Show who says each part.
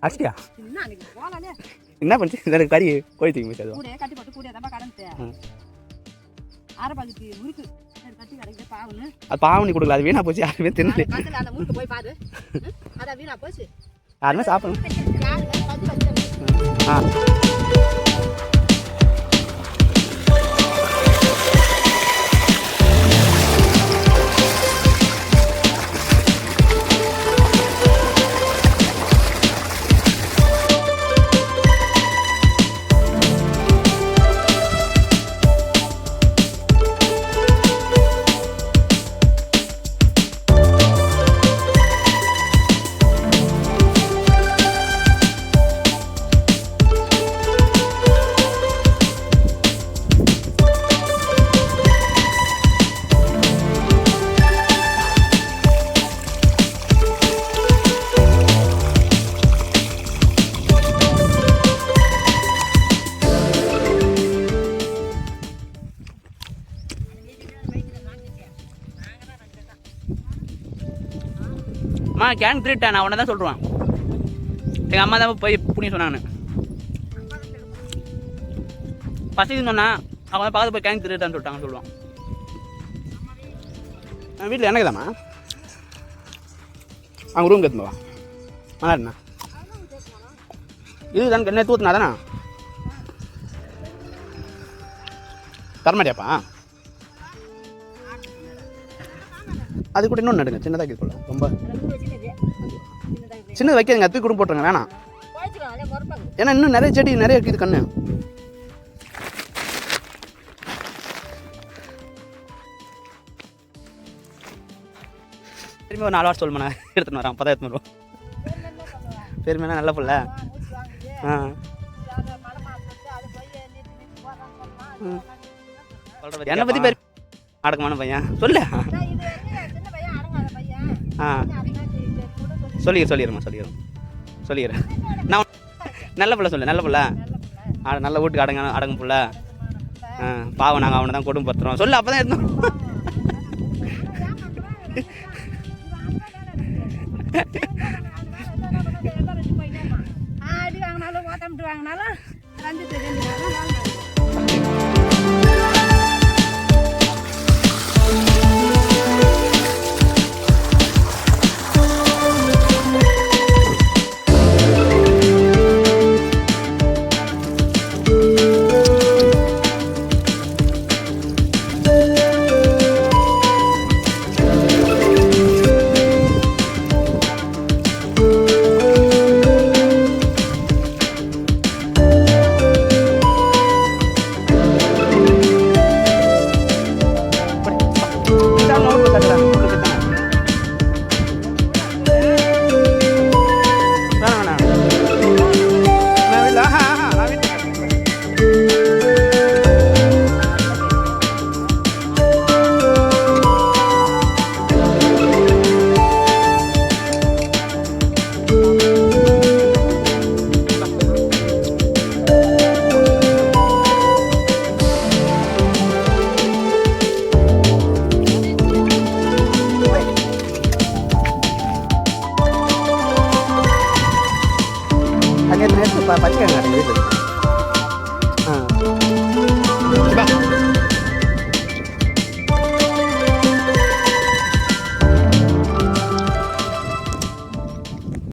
Speaker 1: அஷ்டியா என்ன பண்ணுச்சு எனக்கு கறி கோழி தூக்கி போச்சு
Speaker 2: கூடே கட்டி போட்டு கூடே தான் கடந்து ஆற பாக்கி முறுக்கு கட்டி கடைக்கு பாவனு
Speaker 1: அது பாவனி கொடுக்கல அது வீணா போச்சு யாருமே தின்னு
Speaker 2: அந்த முறுக்கு போய் பாரு அத வீணா போச்சு
Speaker 1: யாருமே சாப்பிடணும் கேன் திருட்டேன் நான் உடனே தான் சொல்லுவான் எங்கள் அம்மா தான் போய் புண்ணிய சொன்னாங்க பசின்னு சொன்னா அவங்க தான் பக்கத்து போய் கேன் திருட்டான்னு சொல்லிட்டாங்கன்னு சொல்லுவான் வீட்டில் எனக்கு தாம்மா அவங்க ரூம் கேத்துவா நல்லா இருந்தா இது தான் என்ன தூத்துனா தானே தரமாட்டியாப்பா அது கூட இன்னொன்று நடுங்க சின்னதாக கேட்கல ரொம்ப சின்னது வைக்காதுங்க தூக்கி கூட போட்டுருங்க வேணாம் ஏன்னா இன்னும் நிறைய செடி நிறைய இருக்குது கண்ணு திரும்பி ஒரு 4 வாரம் சொல்லுமா நான் எடுத்துன்னு வரேன் 10 எடுத்துன்னு வருவோம் பெருமையான நல்ல பிள்ளை என்னை பற்றி பேர் அடக்கமான பையன் சொல்லு சொல்லிடுறேன் சொல்லிடுறேன் நான் நல்ல பிள்ளை சொல்லு நல்ல பிள்ளை நல்ல வீட்டுக்கு அடங்கும் பிள்ளை பாவம் நாங்கள் அவனை தான் கொடுமைப்படுத்துகிறோம் சொல்லு அப்போ தான் இருந்தோம்